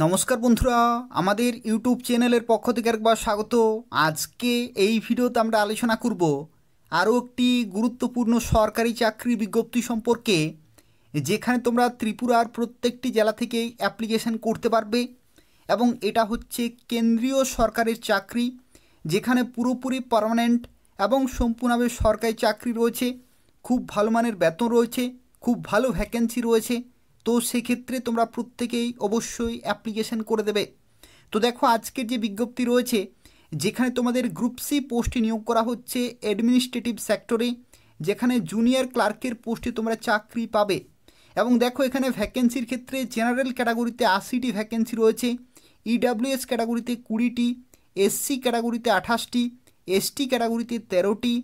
নমস্কার বন্ধুরা, আমাদের ইউটিউব চ্যানেলের পক্ষ থেকে একবার স্বাগত। আজকে এই ভিডিওতে আমরা আলোচনা করব আরও একটি গুরুত্বপূর্ণ সরকারি চাকরির বিজ্ঞপ্তি সম্পর্কে, যেখানে তোমরা ত্রিপুরার প্রত্যেকটি জেলা থেকে অ্যাপ্লিকেশন করতে পারবে এবং এটা হচ্ছে কেন্দ্রীয় সরকারের চাকরি, যেখানে পুরোপুরি পার্মানেন্ট এবং সম্পূর্ণভাবে সরকারি চাকরি রয়েছে। খুব ভালো মানের বেতন রয়েছে, খুব ভালো ভ্যাকেন্সি রয়েছে। তো সেক্ষেত্রে তোমরা প্রত্যেকেই অবশ্যই অ্যাপ্লিকেশন করে দেবে। তো দেখো, আজকের যে বিজ্ঞপ্তি রয়েছে, যেখানে তোমাদের গ্রুপ সি পোস্টে নিয়োগ করা হচ্ছে অ্যাডমিনিস্ট্রেটিভ সেক্টরে, যেখানে জুনিয়র ক্লার্কের পোস্টে তোমরা চাকরি পাবে। এবং দেখো, এখানে ভ্যাকেন্সির ক্ষেত্রে জেনারেল ক্যাটাগরিতে 80টি ভ্যাকেন্সি রয়েছে, ইডাব্লিউএস ক্যাটাগরিতে 20টি, এসসি ক্যাটাগরিতে 28টি, এসটি ক্যাটাগরিতে 13টি,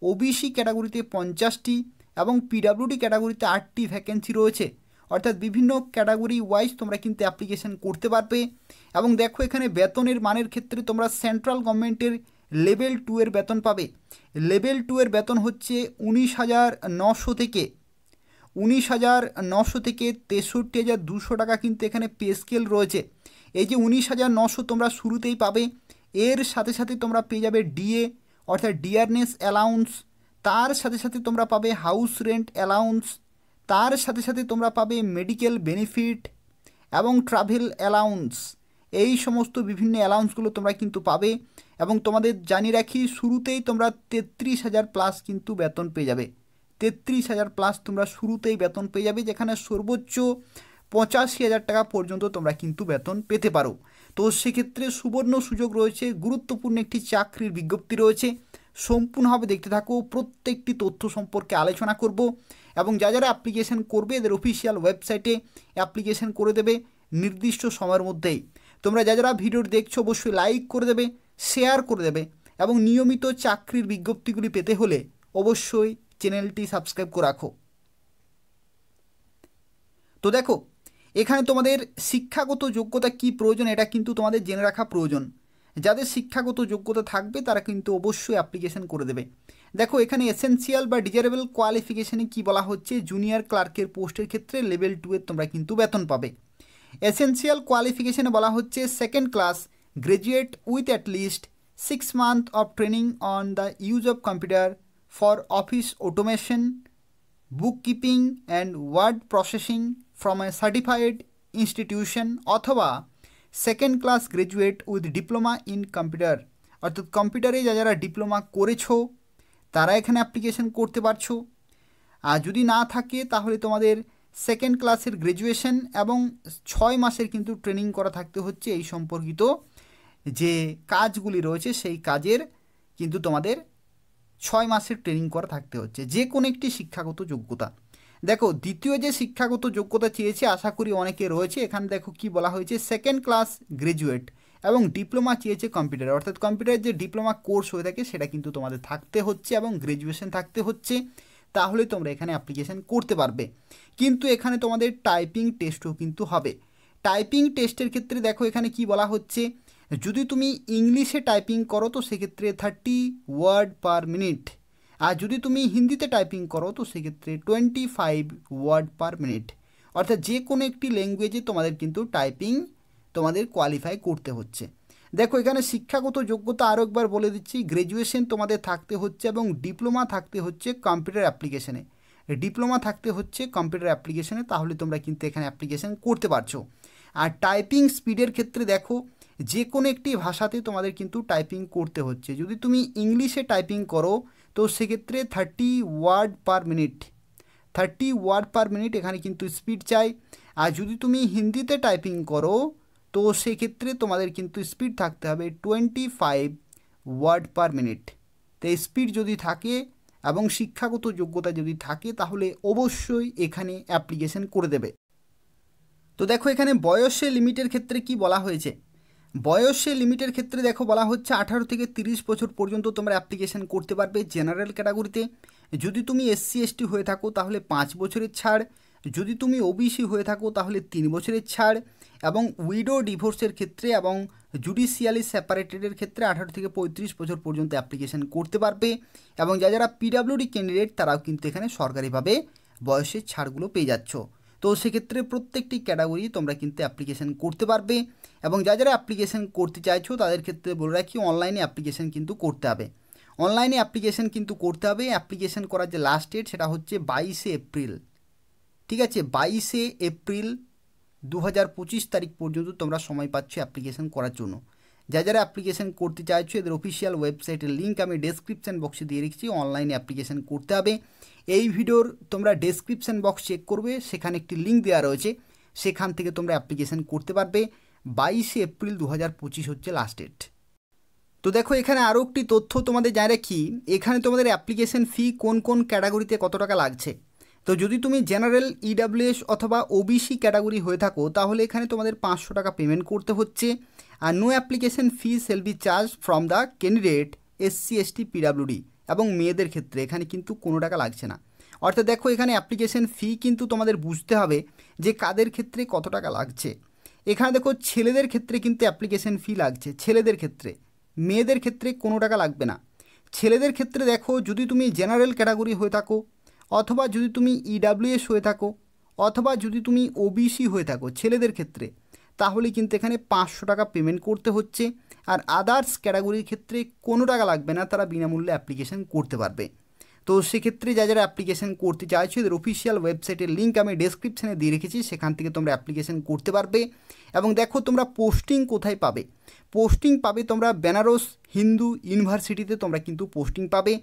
ওবিসি ক্যাটাগরিতে 50টি এবং পিডাব্লিউডি ক্যাটাগরিতে 8টি ভ্যাকেন্সি রয়েছে। অর্থাৎ বিভিন্ন ক্যাটাগরি ওয়াইজ তোমরা কিন্তু অ্যাপ্লিকেশন করতে পারবে। এবং দেখো, এখানে বেতনের মানের ক্ষেত্রে তোমরা সেন্ট্রাল গভর্নমেন্টের লেভেল 2 এর বেতন পাবে। লেভেল 2 এর বেতন হচ্ছে 19,900 থেকে 63,200 টাকা কিন্তু এখানে পে স্কেল রয়েছে। এই যে 19,900 তোমরা শুরুতেই পাবে, এর সাথে সাথে তোমরা পেয়ে যাবে ডিএ অর্থাৎ ডিয়ারনেস অ্যালাউন্স, তার সাথে সাথে তোমরা পাবে হাউস রেন্ট অ্যালাউন্স, তার সাথে সাথে তোমরা পাবে মেডিকেল বেনিফিট এবং ট্রাভেল অ্যালাউন্স। এই সমস্ত বিভিন্ন অ্যালাউন্সগুলো তোমরা কিন্তু পাবে। এবং তোমাদের জানিয়ে রাখি, শুরুতেই তোমরা 33,000 প্লাস কিন্তু বেতন পেয়ে যাবে। 33,000 প্লাস তোমরা শুরুতেই বেতন পেয়ে যাবে, যেখানে সর্বোচ্চ 85,000 টাকা পর্যন্ত তোমরা কিন্তু বেতন পেতে পারো। তো সেক্ষেত্রে সুবর্ণ সুযোগ রয়েছে, গুরুত্বপূর্ণ একটি চাকরির বিজ্ঞপ্তি রয়েছে। সম্পূর্ণভাবে দেখতে থাকো, প্রত্যেকটি তথ্য সম্পর্কে আলোচনা করব। এবং যারা অ্যাপ্লিকেশন করবে, এদের অফিসিয়াল ওয়েবসাইটে অ্যাপ্লিকেশন করে দেবে নির্দিষ্ট সময়ের মধ্যেই। তোমরা যারা ভিডিওটি দেখছো অবশ্যই লাইক করে দেবে, শেয়ার করে দেবে এবং নিয়মিত চাকরির বিজ্ঞপ্তিগুলি পেতে হলে অবশ্যই চ্যানেলটি সাবস্ক্রাইব করে রাখো। তো দেখো, এখানে তোমাদের শিক্ষাগত যোগ্যতা কি প্রয়োজন এটা কিন্তু তোমাদের জেনে রাখা প্রয়োজন। যাদের শিক্ষাগত যোগ্যতা থাকবে তারা কিন্তু অবশ্যই অ্যাপ্লিকেশন করে দেবে। দেখো, এখানে এসেনশিয়াল বা ডিজারেবল কোয়ালিফিকেশানে কি বলা হচ্ছে, জুনিয়র ক্লার্কের পোস্টের ক্ষেত্রে লেভেল 2 এর তোমরা কিন্তু বেতন পাবে। এসেনশিয়াল কোয়ালিফিকেশানে বলা হচ্ছে second class graduate with at least 6 months of training on the use of computer for office automation, bookkeeping and word processing from a certified institution, অথবা second class graduate with diploma in computer. অর্থাৎ কম্পিউটারে যারা diploma করেছো তারা এখানে application করতে পারছো। আর যদি না থাকে তাহলে তোমাদের সেকেন্ড ক্লাসের গ্র্যাজুয়েশন এবং 6 মাসের কিন্তু ট্রেনিং করা থাকতে হচ্ছে। এই সম্পর্কিত যে কাজগুলি রয়েছে সেই কাজের কিন্তু তোমাদের 6 মাসের ট্রেনিং করা থাকতে হচ্ছে, যে কোনো একটি শিক্ষাগত যোগ্যতা। দেখো, দ্বিতীয় যে শিক্ষাগত যোগ্যতা চেয়েছে, আশা করি অনেকে রয়েছে। এখানে দেখো কি বলা হয়েছে, সেকেন্ড ক্লাস গ্র্যাজুয়েট এবং ডিপ্লোমা চেয়েছে কম্পিউটার। অর্থাৎ কম্পিউটারের যে ডিপ্লোমা কোর্স হয়ে থাকে সেটা কিন্তু তোমাদের থাকতে হচ্ছে এবং গ্র্যাজুয়েশন থাকতে হচ্ছে, তাহলে তোমরা এখানে অ্যাপ্লিকেশন করতে পারবে। কিন্তু এখানে তোমাদের টাইপিং টেস্টও কিন্তু হবে। টাইপিং টেস্টের ক্ষেত্রে দেখো এখানে কি বলা হচ্ছে, যদি তুমি ইংলিশে টাইপিং করো তো সেক্ষেত্রে 30 ওয়ার্ড পার মিনিট, আর যদি তুমি হিন্দিতে টাইপিং করো তো সেক্ষেত্রে 25 ওয়ার্ড পার মিনিট। অর্থাৎ যে কোনো একটি ল্যাঙ্গুয়েজে তোমাদের কিন্তু টাইপিং তোমাদের কোয়ালিফাই করতে হচ্ছে। দেখো, এখানে শিক্ষাগত যোগ্যতা আরও একবার বলে দিচ্ছি, গ্র্যাজুয়েশন তোমাদের থাকতে হচ্ছে এবং ডিপ্লোমা থাকতে হচ্ছে কম্পিউটার অ্যাপ্লিকেশনে। ডিপ্লোমা থাকতে হচ্ছে কম্পিউটার অ্যাপ্লিকেশনে, তাহলে তোমরা কিন্তু এখানে অ্যাপ্লিকেশন করতে পারছো। আর টাইপিং স্পিডের ক্ষেত্রে দেখো, যে কোনো একটি ভাষাতে তোমাদের কিন্তু টাইপিং করতে হচ্ছে। যদি তুমি ইংলিশে টাইপিং করো তো সেক্ষেত্রে 30 word per minute, 30 word per minute এখানে কিন্তু স্পিড চাই। আর যদি তুমি হিন্দিতে টাইপিং করো তো সেক্ষেত্রে তোমাদের কিন্তু স্পিড থাকতে হবে 25 ওয়ার্ড পার মিনিট। তো স্পিড যদি থাকে এবং শিক্ষাগত যোগ্যতা যদি থাকে তাহলে অবশ্যই এখানে অ্যাপ্লিকেশন করে দেবে। তো দেখো, এখানে বয়সের লিমিটের ক্ষেত্রে কি বলা হয়েছে, বয়সের লিমিটের ক্ষেত্রে দেখো বলা হচ্ছে 18 থেকে 30 বছর পর্যন্ত তোমরা অ্যাপ্লিকেশন করতে পারবে জেনারেল ক্যাটাগরিতে। যদি তুমি এসসি এসটি হয়ে থাকো তাহলে 5 বছরের ছাড়, যদি তুমি ওবিসি হয়ে থাকো তাহলে 3 বছরের ছাড়, এবং উইডো ডিভোর্সের ক্ষেত্রে এবং জুডিশিয়ালি সেপারেটেডের ক্ষেত্রে 18 থেকে 35 বছর পর্যন্ত অ্যাপ্লিকেশন করতে পারবে। এবং যারা পিডাব্লিউডি ক্যান্ডিডেট তারাও কিন্তু এখানে সরকারিভাবে বয়সের ছাড়গুলো পেয়ে যাচ্ছ। তো সেক্ষেত্রে প্রত্যেকটি ক্যাটাগরি তোমরা কিন্তু অ্যাপ্লিকেশন করতে পারবে। এবং যারা অ্যাপ্লিকেশন করতে চাইছো তাদের ক্ষেত্রে বলে রাখি, অনলাইনে অ্যাপ্লিকেশন কিন্তু করতে হবে। অনলাইনে অ্যাপ্লিকেশন কিন্তু করতে হবে। অ্যাপ্লিকেশন করার যে লাস্ট ডেট সেটা হচ্ছে 22শে এপ্রিল। ঠিক আছে, 22শে এপ্রিল 2025 তারিখ পর্যন্ত তোমরা সময় পাচ্ছ অ্যাপ্লিকেশন করার জন্য। যারা অ্যাপ্লিকেশন করতে চাইছো এদের অফিসিয়াল ওয়েবসাইটের লিঙ্ক আমি ডেসক্রিপশন বক্সে দিয়ে রেখেছি। অনলাইনে অ্যাপ্লিকেশন করতে হবে। এই ভিডিওর তোমরা ডেসক্রিপশন বক্স চেক করবে, সেখানে একটি লিঙ্ক দেওয়া রয়েছে, সেখান থেকে তোমরা অ্যাপ্লিকেশন করতে পারবে। 22শে এপ্রিল 2025 হচ্ছে লাস্ট ডেট। তো দেখো এখানে আরও একটি তথ্য তোমাদের জানিয়ে রাখি, এখানে তোমাদের অ্যাপ্লিকেশন ফি কোন কোন ক্যাটাগরিতে কত টাকা লাগছে। তো যদি তুমি জেনারেল, ইডাব্লিউএস অথবা ওবিসি ক্যাটাগরি হয়ে থাকো তাহলে এখানে তোমাদের 500 টাকা পেমেন্ট করতে হচ্ছে। আর no application fee shall be charge from the candidate SC ST PWD. এবং মেয়েদের ক্ষেত্রে এখানে কিন্তু কোনো টাকা লাগছে না। অর্থাৎ দেখো এখানে অ্যাপ্লিকেশন ফি কিন্তু তোমাদের বুঝতে হবে যে কাদের ক্ষেত্রে কত টাকা লাগছে। এখানে দেখো ছেলেদের ক্ষেত্রে কিন্তু অ্যাপ্লিকেশন ফি লাগছে, ছেলেদের ক্ষেত্রে। মেয়েদের ক্ষেত্রে কোনো টাকা লাগবে না। ছেলেদের ক্ষেত্রে দেখো যদি তুমি জেনারেল ক্যাটাগরি হয়ে থাকো, অথবা যদি তুমি ইডাব্লিউএস হয়ে থাকো, অথবা যদি তুমি ওবিসি হয়ে থাকো ছেলেদের ক্ষেত্রে, তাহলে কিন্তু এখানে 500 টাকা পেমেন্ট করতে হচ্ছে। আর আদার্স ক্যাটাগরির ক্ষেত্রে কোনো টাকা লাগবে না, তারা বিনামূল্যে অ্যাপ্লিকেশন করতে পারবে। তো সেক্ষেত্রে যারা অ্যাপ্লিকেশন করতে চাইছো এদের অফিসিয়াল ওয়েবসাইটের লিঙ্ক আমি ডেসক্রিপশানে দিয়ে রেখেছি, সেখান থেকে তোমরা অ্যাপ্লিকেশন করতে পারবে। এবং দেখো তোমরা পোস্টিং কোথায় পাবে। পোস্টিং পাবে তোমরা বেনারস হিন্দু ইউনিভার্সিটিতে তোমরা কিন্তু পোস্টিং পাবে।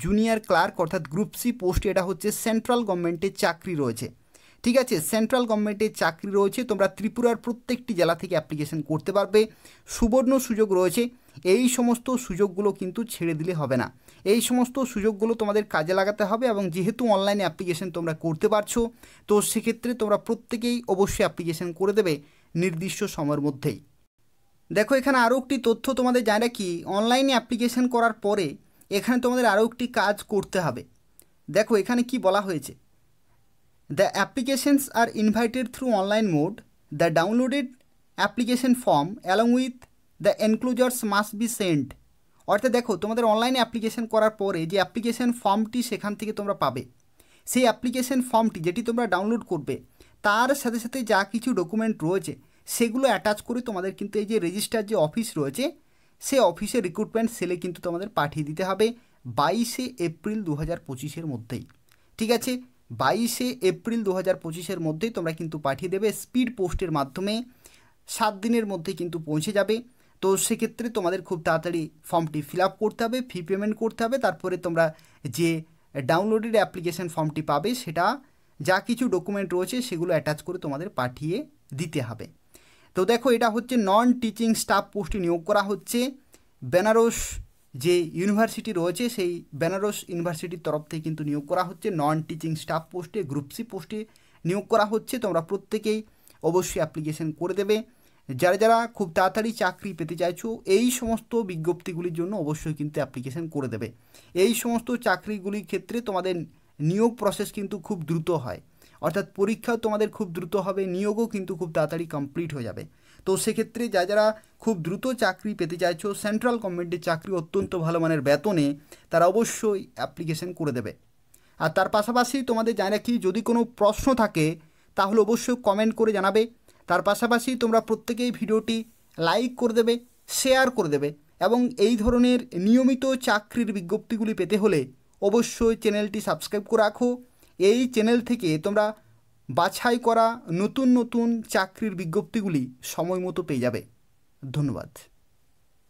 জুনিয়র ক্লার্ক অর্থাৎ গ্রুপ সি পোস্ট, এটা হচ্ছে সেন্ট্রাল গভর্নমেন্টের চাকরি রয়েছে। ঠিক আছে, সেন্ট্রাল গভর্নমেন্টের চাকরি রয়েছে। তোমরা ত্রিপুরার প্রত্যেকটি জেলা থেকে অ্যাপ্লিকেশন করতে পারবে। সুবর্ণ সুযোগ রয়েছে। এই সমস্ত সুযোগগুলো কিন্তু ছেড়ে দিলে হবে না। এই সমস্ত সুযোগগুলো তোমাদের কাজে লাগাতে হবে। এবং যেহেতু অনলাইনে অ্যাপ্লিকেশন তোমরা করতে পারছো, তো সেক্ষেত্রে তোমরা প্রত্যেকেই অবশ্যই অ্যাপ্লিকেশন করে দেবে নির্দিষ্ট সময়ের মধ্যেই। দেখো এখানে আরও একটি তথ্য তোমাদের জানি রাখি, অনলাইনে অ্যাপ্লিকেশন করার পরে এখানে তোমাদের আরও একটি কাজ করতে হবে। দেখো এখানে কি বলা হয়েছে, the applications are invited through online mode, the downloaded application form along with the enclosures must be sent. অর্থাৎ দেখো তোমাদের অনলাইনে অ্যাপ্লিকেশন করার পরে যে অ্যাপ্লিকেশন ফর্মটি সেখান থেকে তোমরা পাবে, সেই অ্যাপ্লিকেশন ফর্মটি যেটি তোমরা ডাউনলোড করবে তার সাথে সাথে যা কিছু ডকুমেন্ট রয়েছে সেগুলো অ্যাটাচ করে তোমাদের কিন্তু এই যে রেজিস্টার যে অফিস রয়েছে সেই অফিসে রিক্রুটমেন্ট সেলে কিন্তু তোমাদের পাঠিয়ে দিতে হবে 22শে এপ্রিল 2025-এর মধ্যেই। ঠিক আছে, 22শে এপ্রিল 2025-এর মধ্যেই তোমরা কিন্তু পাঠিয়ে দেবে স্পিড পোস্টের মাধ্যমে। 7 দিনের মধ্যে কিন্তু পৌঁছে যাবে। তো সেক্ষেত্রে তোমাদের খুব তাড়াতাড়ি ফর্মটি ফিল আপ করতে হবে, ফি পেমেন্ট করতে হবে। তারপরে তোমরা যে ডাউনলোডেড অ্যাপ্লিকেশন ফর্মটি পাবে সেটা যা কিছু ডকুমেন্ট রয়েছে সেগুলো অ্যাটাচ করে তোমাদের পাঠিয়ে দিতে হবে। তো দেখো এটা হচ্ছে নন টিচিং স্টাফ পোস্টে নিয়োগ করা হচ্ছে। বেনারস যে ইউনিভার্সিটি রয়েছে সেই বেনারস ইউনিভার্সিটির তরফ থেকে কিন্তু নিয়োগ করা হচ্ছে। নন টিচিং স্টাফ পোস্টে, গ্রুপ সি পোস্টে নিয়োগ করা হচ্ছে। তোমরা প্রত্যেকেই অবশ্যই অ্যাপ্লিকেশন করে দেবে। যারা যারা খুব তাড়াতাড়ি চাকরি পেতে চাইছো এই সমস্ত বিজ্ঞপ্তিগুলির জন্য অবশ্যই কিন্তু অ্যাপ্লিকেশন করে দেবে। এই সমস্ত চাকরিগুলির ক্ষেত্রে তোমাদের নিয়োগ প্রসেস কিন্তু খুব দ্রুত হয়, অর্থাৎ পরীক্ষাও তোমাদের খুব দ্রুত হবে, নিয়োগও কিন্তু খুব তাড়াতাড়ি কমপ্লিট হয়ে যাবে। তো সেক্ষেত্রে যারা খুব দ্রুত চাকরি পেতে চাইছো, সেন্ট্রাল গভর্নমেন্টের চাকরি অত্যন্ত ভালো মানের বেতনে, তারা অবশ্যই অ্যাপ্লিকেশন করে দেবে। আর তার পাশাপাশি তোমাদের জানি রাখি, যদি কোনো প্রশ্ন থাকে তাহলে অবশ্যই কমেন্ট করে জানাবে। তার পাশাপাশি তোমরা প্রত্যেকেই ভিডিওটি লাইক করে দেবে, শেয়ার করে দেবে। এবং এই ধরনের নিয়মিত চাকরির বিজ্ঞপ্তিগুলি পেতে হলে অবশ্যই চ্যানেলটি সাবস্ক্রাইব করে রাখো। এই চ্যানেল থেকে তোমরা বাছাই করা নতুন নতুন চাকরির বিজ্ঞপ্তিগুলি সময় মতো পেয়ে যাবে। ধন্যবাদ।